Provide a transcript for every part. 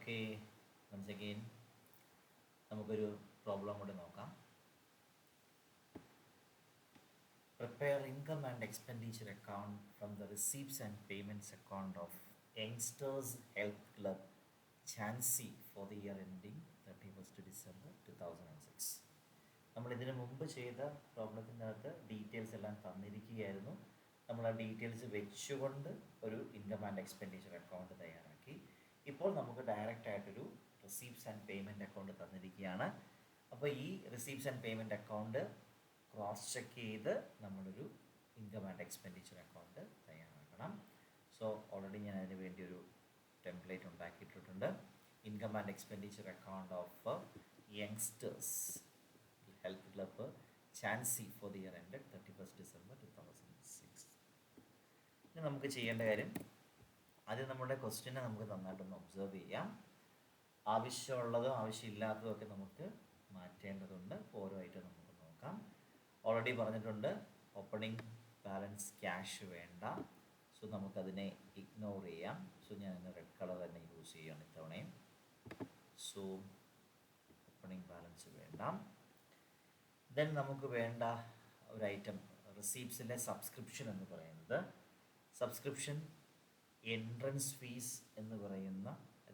Okay, once again നമുക്കൊരു problem കൂടി നോക്കാം. Prepare income and expenditure account from the receipts and payments account of Youngsters Health Club, Chansey, for the year ending 31st December 2006. നമ്മൾ ഇതിനു മുമ്പ് ചെയ്ത പ്രോബ്ലത്തിൻ്റെ അകത്ത് details എല്ലാം തന്നിരിക്കുകയായിരുന്നു. നമ്മൾ ആ ഡീറ്റെയിൽസ് വെച്ചുകൊണ്ട് ഒരു ഇൻകം ആൻഡ് എക്സ്പെൻഡിച്ചർ അക്കൗണ്ട് തയ്യാറാക്കി. ഇപ്പോൾ നമുക്ക് ഡയറക്റ്റ് ആയിട്ടൊരു റിസീപ്റ്റ്സ് ആൻഡ് പേയ്മെൻറ്റ് അക്കൗണ്ട് തന്നിരിക്കുകയാണ്. അപ്പോൾ ഈ receipts and payment account cross check ചെയ്ത് നമ്മളൊരു ഇൻകം ആൻഡ് എക്സ്പെൻഡിച്ചർ അക്കൗണ്ട് തയ്യാറാക്കണം. സോ ഓൾറെഡി ഞാൻ അതിന് വേണ്ടി ഒരു ടെംപ്ലേറ്റ് ഉണ്ടാക്കിയിട്ടുണ്ട്. Income and expenditure account of youngsters health club, Jhansi, for the year ended 31st December 2006. ഇനി നമുക്ക് ചെയ്യേണ്ട കാര്യം, ആദ്യം നമ്മുടെ ക്വസ്റ്റ്യനെ നമുക്ക് നന്നായിട്ടൊന്ന് ഒബ്സർവ് ചെയ്യാം. ആവശ്യമുള്ളതും ആവശ്യമില്ലാത്തതും ഒക്കെ നമുക്ക് മാറ്റേണ്ടതുണ്ട്. ഓരോ ഐറ്റം നമുക്ക് നോക്കാം. ഓൾറെഡി പറഞ്ഞിട്ടുണ്ട് ഓപ്പണിംഗ് ബാലൻസ് ക്യാഷ് വേണ്ട. സോ നമുക്കതിനെ ഇഗ്നോർ ചെയ്യാം. സോ ഞാൻ റെഡ് കളർ തന്നെ യൂസ് ചെയ്യുകയാണ് ഇത്തവണയും. സോ ഓപ്പണിംഗ് ബാലൻസ് വേണ്ട. ദെൻ നമുക്ക് വേണ്ട ഒരു ഐറ്റം റിസീപ്റ്റ്സിലെ സബ്സ്ക്രിപ്ഷൻ എന്ന് പറയുന്നത്, സബ്സ്ക്രിപ്ഷൻ, എൻട്രൻസ് ഫീസ് എന്ന് പറയുന്ന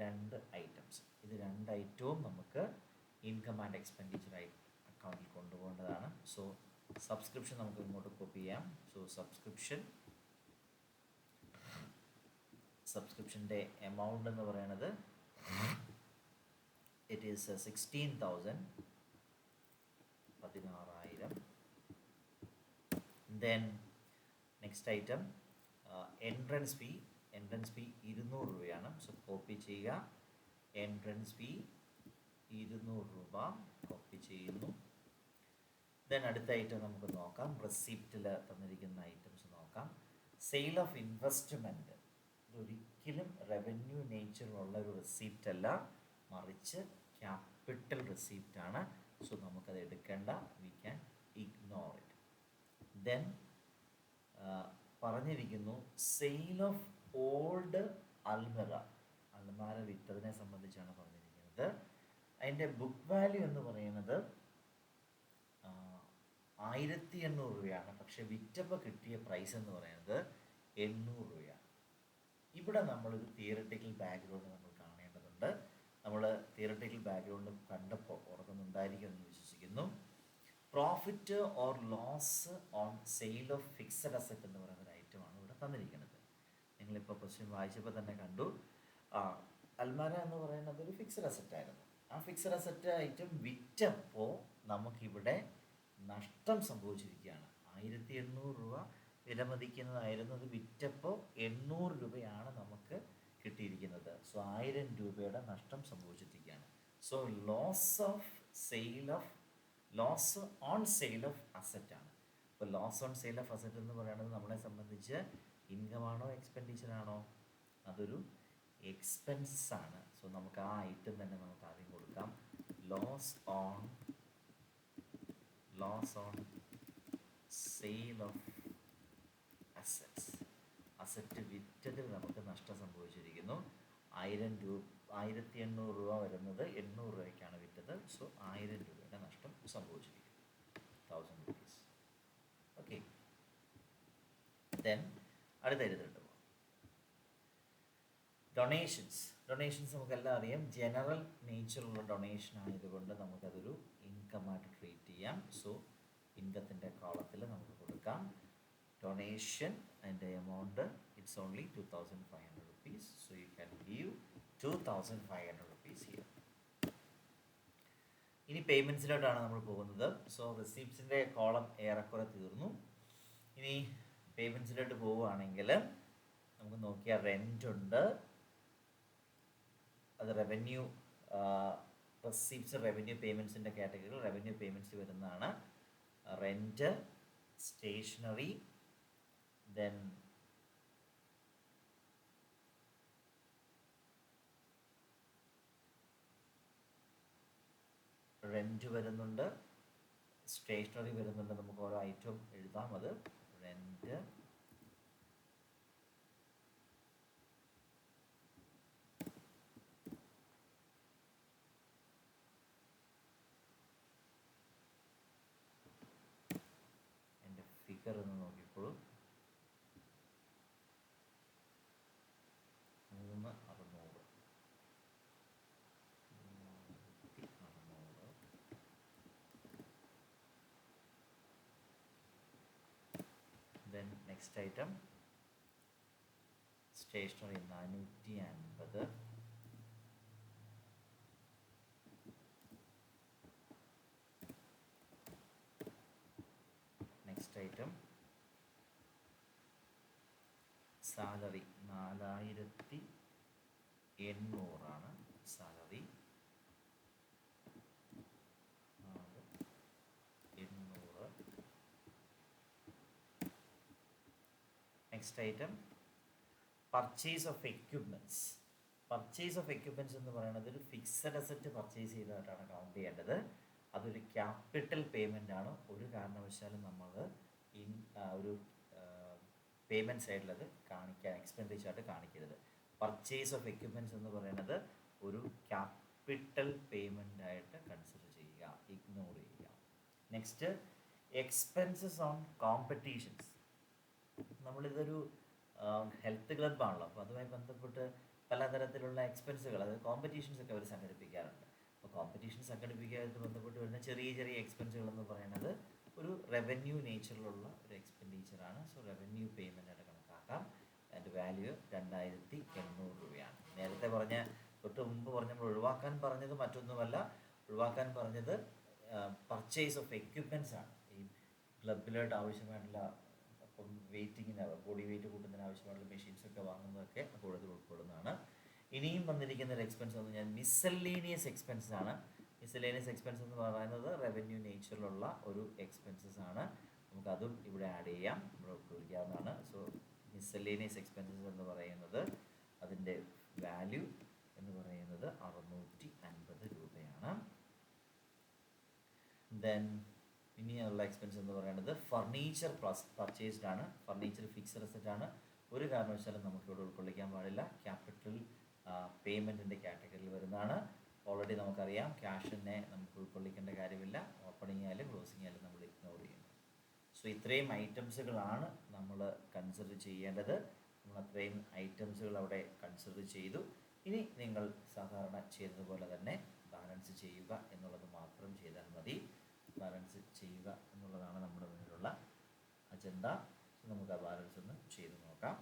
രണ്ട് ഐറ്റംസ്. ഇത് രണ്ട് ഐറ്റവും നമുക്ക് ഇൻകം ആൻഡ് എക്സ്പെൻഡിച്ചർ അക്കൗണ്ടിൽ കൊണ്ടുപോകേണ്ടതാണ്. സോ സബ്സ്ക്രിപ്ഷൻ നമുക്ക് ഇങ്ങോട്ട് കോപ്പി ചെയ്യാം. സോ സബ്സ്ക്രിപ്ഷൻ്റെ എമൗണ്ട് എന്ന് പറയുന്നത് it is 16,000, 16,000. Then next item entrance fee 200 രൂപയാണ്. സോ കോപ്പി ചെയ്യുക. എൻട്രൻസ് ഫീ 200 രൂപ കോപ്പി ചെയ്യുന്നു. ദെൻ അടുത്ത ഐറ്റം നമുക്ക് നോക്കാം. റെസിപ്റ്റിൽ തന്നിരിക്കുന്ന ഐറ്റംസ് നോക്കാം. സെയിൽ ഓഫ് ഇൻവെസ്റ്റ്മെൻറ്റ്, ഇതൊരിക്കലും റവന്യൂ നേച്ചറിലുള്ള ഒരു റെസിപ്റ്റ് അല്ല, മറിച്ച് ക്യാപിറ്റൽ റെസിപ്റ്റാണ്. സോ നമുക്കത് എടുക്കേണ്ട, we can ignore it. Then പറഞ്ഞിരിക്കുന്നു സെയിൽ ഓഫ് ഓൾഡ് അൽമറ വിറ്റതിനെ സംബന്ധിച്ചാണ് പറഞ്ഞിരിക്കുന്നത്. അതിൻ്റെ ബുക്ക് വാല്യൂ എന്ന് പറയുന്നത് 1,800 രൂപയാണ്. പക്ഷേ വിറ്റപ്പോൾ കിട്ടിയ പ്രൈസ് എന്ന് പറയുന്നത് 800 രൂപയാണ്. ഇവിടെ നമ്മളൊരു തിയററ്റിക്കൽ ബാക്ക്ഗ്രൗണ്ട് നമ്മൾ കാണേണ്ടതുണ്ട്. നമ്മൾ തിയററ്റിക്കൽ ബാക്ക്ഗ്രൗണ്ട് കണ്ടപ്പോൾ ഓർക്കുന്നുണ്ടായിരിക്കുമെന്ന് വിശ്വസിക്കുന്നു. Profit or loss on sale of fixed asset എന്ന് പറയുന്ന ഒരു ഐറ്റമാണ് ഇവിടെ തന്നിരിക്കുന്നത്. നിങ്ങളിപ്പോൾ ക്വസ്റ്റ്യൻ വായിച്ചപ്പോൾ തന്നെ കണ്ടു. അൽമാര എന്ന് പറയുന്നത് ഒരു ഫിക്സഡ് അസറ്റ് ആയിരുന്നു. ആ ഫിക്സഡ് അസറ്റ് ഐറ്റം വിറ്റപ്പോൾ നമുക്കിവിടെ നഷ്ടം സംഭവിച്ചിരിക്കുകയാണ്. 1,800 രൂപ വിലമതിക്കുന്നതായിരുന്നു. അത് വിറ്റപ്പോൾ 800 രൂപയാണ് നമുക്ക് കിട്ടിയിരിക്കുന്നത്. സോ 1000 രൂപയുടെ നഷ്ടം സംഭവിച്ചിരിക്കുകയാണ്. So loss on sale of asset ആണ്. ഇപ്പോൾ loss on sale of asset എന്ന് പറയുന്നത് നമ്മളെ സംബന്ധിച്ച് ഇൻകം ആണോ എക്സ്പെൻഡിച്ചർ ആണോ? അതൊരു എക്സ്പെൻസ് ആണ്. സോ നമുക്ക് ആ ഐറ്റം തന്നെ നമുക്ക് ആദ്യം കൊടുക്കാം. Loss on sale of assets. Asset വിറ്റതിൽ നമുക്ക് നഷ്ടം സംഭവിച്ചിരിക്കുന്നു. 1,800 രൂപ വരുന്നത് 800 രൂപയ്ക്കാണ് വിറ്റത്. സോ 1000 രൂപയുടെ നഷ്ടം സംഭവിച്ചിരിക്കുന്നു, 1000 rupees. ഓക്കെ, ദെൻ അടുത്ത എഴുതിട്ട് പോകാം. ഡൊണേഷൻസ് നമുക്കെല്ലാം അറിയാം. ജനറൽ നേച്ചറുള്ള ഡൊണേഷൻ ആയതുകൊണ്ട് നമുക്കതൊരു ഇൻകമായിട്ട് ട്രീറ്റ് ചെയ്യാം. സോ ഇൻകത്തിൻ്റെ കോളത്തിൽ നമുക്ക് കൊടുക്കാം ഡൊണേഷൻ. അതിൻ്റെ amount it's only 2,500 rupees. So you can give 2,500 rupees here. ഇനി പേയ്മെൻറ്റ്സിലോട്ടാണ് നമ്മൾ പോകുന്നത്. സോ റിസീപ്റ്റ്സിൻ്റെ കോളം ഏറെക്കുറെ തീർന്നു. ഇനി പേയ്മെൻറ്റ്സിലോട്ട് പോവുകയാണെങ്കിൽ നമുക്ക് നോക്കിയാൽ റെൻ്റ് ഉണ്ട്. അത് റവന്യൂ റിസീപ്റ്റ്സ് റവന്യൂ പേയ്മെൻറ്റ്സിൻ്റെ കാറ്റഗറിയിൽ റവന്യൂ പേയ്മെൻറ്റ്സ് വരുന്നതാണ്. റെൻറ്റ്, സ്റ്റേഷനറി, ദെൻ റെൻറ്റ് വരുന്നുണ്ട്, സ്റ്റേഷനറി വരുന്നുണ്ട്. നമുക്ക് ഓരോ ഐറ്റം എഴുതാം. അത് rent, next item stationery 450. Next item salary 4800 salary 4800. Next item purchase of equipments. Purchase of equipments എന്ന് പറയുന്നത് ഒരു ഫിക്സഡ് അസറ്റ് പർച്ചേസ് ചെയ്തതായിട്ടാണ് കൗണ്ട് ചെയ്യേണ്ടത്. അതൊരു ക്യാപിറ്റൽ പേയ്മെൻ്റ് ആണ്. ഒരു കാരണവശാലും നമ്മൾ ഒരു പേയ്മെൻറ്റ് സൈഡിൽ അത് കാണിക്കാൻ എക്സ്പെൻഡിച്ചറായിട്ട് കാണിക്കരുത്. പർച്ചേസ് ഓഫ് എക്യുപ്മെൻറ്റ്സ് എന്ന് പറയുന്നത് ഒരു ക്യാപിറ്റൽ പേയ്മെൻ്റ് ആയിട്ട് കൺസിഡർ ചെയ്യുക, ഇഗ്നോർ ചെയ്യുക. Next expenses on competitions. നമ്മളിതൊരു ഹെൽത്ത് ക്ലബ്ബാണല്ലോ, അപ്പോൾ അതുമായി ബന്ധപ്പെട്ട് പലതരത്തിലുള്ള എക്സ്പെൻസുകൾ, അതായത് കോമ്പറ്റീഷൻസ് ഒക്കെ അവർ സംഘടിപ്പിക്കാറുണ്ട്. അപ്പോൾ കോമ്പറ്റീഷൻ സംഘടിപ്പിക്കാനായിട്ട് ബന്ധപ്പെട്ട് വരുന്ന ചെറിയ ചെറിയ എക്സ്പെൻസുകൾ എന്ന് പറയുന്നത് ഒരു റവന്യൂ നേച്ചറിലുള്ള ഒരു എക്സ്പെൻഡിച്ചറാണ്. സോ റവന്യൂ പേയ്മെൻ്റ് ആയിട്ട് കണക്കാക്കാം. അതിൻ്റെ വാല്യൂ 2800 രൂപയാണ്. നേരത്തെ തൊട്ട് മുമ്പ് നമ്മൾ ഒഴിവാക്കാൻ പറഞ്ഞത് മറ്റൊന്നുമല്ല, ഒഴിവാക്കാൻ പറഞ്ഞത് പർച്ചേസ് ഓഫ് എക്യുപ്മെൻറ്റ്സ് ആണ്. ഈ ക്ലബിലായിട്ട് ആവശ്യമായിട്ടുള്ള അപ്പം വെയിറ്റിങ്ങിന്, ബോഡി വെയിറ്റ് കൂട്ടുന്നതിന് ആവശ്യമായിട്ടുള്ള മെഷീൻസൊക്കെ വാങ്ങുന്നതൊക്കെ കൂടുതൽ ഉൾക്കൊള്ളുന്നതാണ്. ഇനിയും വന്നിരിക്കുന്ന ഒരു എക്സ്പെൻസ് എന്ന് പറഞ്ഞാൽ മിസ്സലേനിയസ് എക്സ്പെൻസസ് ആണ്. മിസ്സലേനിയസ് എക്സ്പെൻസ് എന്ന് പറയുന്നത് റവന്യൂ നേച്ചറിലുള്ള ഒരു എക്സ്പെൻസസ് ആണ്. നമുക്കതും ഇവിടെ ആഡ് ചെയ്യാം, ഇവിടെ ഉപയോഗിക്കാവുന്നതാണ്. സോ മിസ്സലേനിയസ് എക്സ്പെൻസസ് എന്ന് പറയുന്നത് അതിൻ്റെ വാല്യൂ എന്ന് പറയുന്നത് 650 രൂപയാണ്. ദെൻ ഇനിയുള്ള എക്സ്പെൻസ് എന്ന് പറയുന്നത് ഫർണിച്ചർ പർച്ചേസ്ഡ് ആണ്. ഫർണിച്ചർ ഫിക്സഡ് അസറ്റ് ആണ്. ഒരു കാരണവശാലും നമുക്കിവിടെ ഉൾക്കൊള്ളിക്കാൻ പാടില്ല, ക്യാപിറ്റൽ പേയ്മെൻറ്റിൻ്റെ കാറ്റഗറിയിൽ വരുന്നതാണ്. ഓൾറെഡി നമുക്കറിയാം ക്യാഷിനെ നമുക്ക് ഉൾക്കൊള്ളിക്കേണ്ട കാര്യമില്ല. ഓപ്പണിംഗ് ആയാലും ക്ലോസിംഗ് ആയാലും നമ്മൾ ഇഗ്നോർ ചെയ്യുന്നു. സോ ഇത്രയും ഐറ്റംസുകളാണ് നമ്മൾ കൺസിഡർ ചെയ്യേണ്ടത്. നമ്മൾ അത്രയും ഐറ്റംസുകൾ അവിടെ കൺസിഡർ ചെയ്തു. ഇനി നിങ്ങൾ സാധാരണ ചെയ്തതുപോലെ തന്നെ ബാലൻസ് ചെയ്യുക എന്നുള്ളത് മാത്രം ചെയ്താൽ മതി. ബാലൻസ് ചെയ്യുക എന്നുള്ളതാണ് നമ്മുടെ മുന്നിലുള്ള അജണ്ട. നമുക്ക് ആ ബാലൻസ് ഒന്ന് ചെയ്ത് നോക്കാം.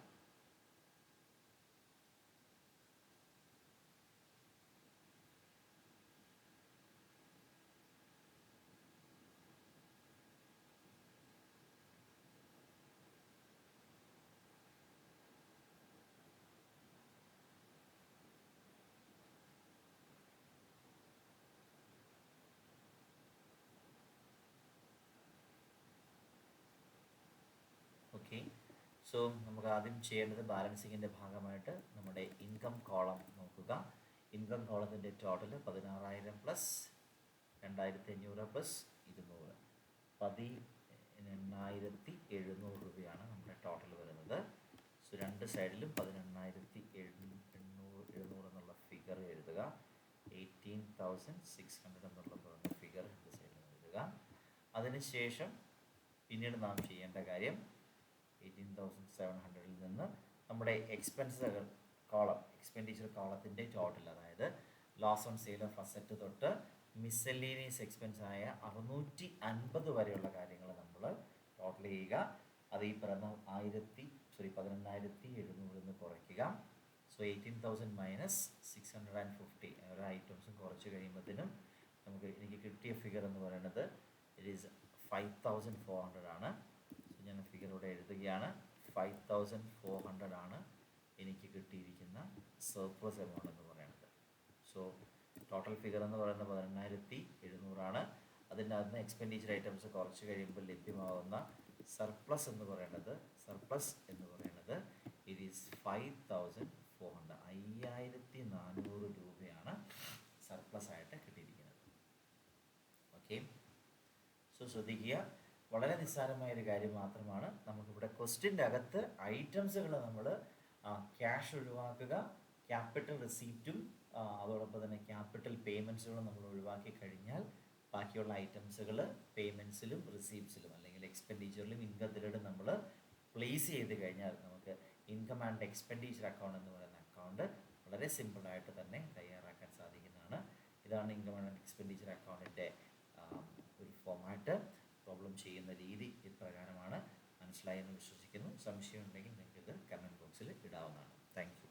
ഓക്കെ, സോ നമുക്ക് ആദ്യം ചെയ്യേണ്ടത് ബാലൻസിങ്ങിൻ്റെ ഭാഗമായിട്ട് നമ്മുടെ ഇൻകം കോളം നോക്കുക. ഇൻകം കോളത്തിൻ്റെ ടോട്ടൽ 16,000 പ്ലസ് 2,500 പ്ലസ് 200, 18,700 രൂപയാണ് നമ്മുടെ ടോട്ടൽ വരുന്നത്. സോ രണ്ട് സൈഡിലും 18,700 എന്നുള്ള ഫിഗർ എഴുതുക. 18,600 എന്നുള്ള ഫിഗർ രണ്ട് സൈഡിലും എഴുതുക. അതിനുശേഷം പിന്നീട് നാം ചെയ്യേണ്ട കാര്യം 18,700 നിന്ന് നമ്മുടെ എക്സ്പെൻസ് കോളം, എക്സ്പെൻഡിച്ചർ കോളത്തിൻ്റെ ടോട്ടൽ, അതായത് loss on sale of asset തൊട്ട് മിസ്സലേനിയസ് എക്സ്പെൻസ് ആയ 650 വരെയുള്ള കാര്യങ്ങൾ നമ്മൾ ടോട്ടൽ ചെയ്യുക. അത് ഈ പറയുന്ന 18,700 നിന്ന് കുറയ്ക്കുക. സോ 18,000 മൈനസ് 650 ഓരോ ഐറ്റംസും കുറച്ച് കഴിയുമ്പോഴത്തേനും എനിക്ക് കിട്ടിയ ഫിഗർ എന്ന് പറയുന്നത് ഇറ്റ് ഈസ് 5,400 ആണ്. സോ ഞാൻ ഫിഗർ ഇവിടെ എഴുതുകയാണ്. 5,400 ആണ് എനിക്ക് കിട്ടിയിരിക്കുന്ന സർപ്ലസ് എമൗണ്ട് എന്ന് പറയുന്നത്. സോ ടോട്ടൽ ഫിഗർ എന്ന് പറയുന്നത് 18,700 ആണ്. അതിൻ്റെ അകത്ത് എക്സ്പെൻഡിച്ചർ ഐറ്റംസ് കുറച്ച് കഴിയുമ്പോൾ ലഭ്യമാകുന്ന സർപ്ലസ് എന്ന് പറയുന്നത് ഇറ്റ് ഈസ് 5,400, 5,400 രൂപയാണ് സർപ്ലസ് ആയിട്ട് കിട്ടിയിരിക്കുന്നത്. ഓക്കെ, സോ ശ്രദ്ധിക്കുക, വളരെ നിസ്സാരമായൊരു കാര്യം മാത്രമാണ്. നമുക്കിവിടെ ക്വസ്റ്റ്യൻ്റെ അകത്ത് ഐറ്റംസുകൾ നമ്മൾ ക്യാഷ് ഒഴിവാക്കുക, ക്യാപിറ്റൽ റിസീപ്റ്റും അതോടൊപ്പം തന്നെ ക്യാപിറ്റൽ പേയ്മെൻറ്റ്സുകളും നമ്മൾ ഒഴിവാക്കി കഴിഞ്ഞാൽ ബാക്കിയുള്ള ഐറ്റംസുകൾ പേയ്മെൻറ്റ്സിലും റിസീപ്റ്റ്സിലും അല്ലെങ്കിൽ എക്സ്പെൻഡിച്ചറിലും ഇൻകത്തിലും നമ്മൾ പ്ലേസ് ചെയ്ത് കഴിഞ്ഞാൽ നമുക്ക് ഇൻകം ആൻഡ് എക്സ്പെൻഡിച്ചർ അക്കൗണ്ട് എന്ന് പറയുന്ന അക്കൗണ്ട് വളരെ സിമ്പിളായിട്ട് തന്നെ തയ്യാറാക്കാൻ സാധിക്കുന്നതാണ്. ഇതാണ് ഇൻകം ആൻഡ് എക്സ്പെൻഡിച്ചർ അക്കൗണ്ടിൻ്റെ ഒരു ഫോമാറ്റ്. പ്രോബ്ലം ചെയ്യുന്ന രീതി ഇപ്രകാരമാണ്. മനസ്സിലായെന്ന് വിശ്വസിക്കുന്നു. സംശയം ഉണ്ടെങ്കിൽ നിങ്ങൾക്ക് ഇത് കമൻറ്റ് ബോക്സിൽ ഇടാവുന്നതാണ്. Thank you.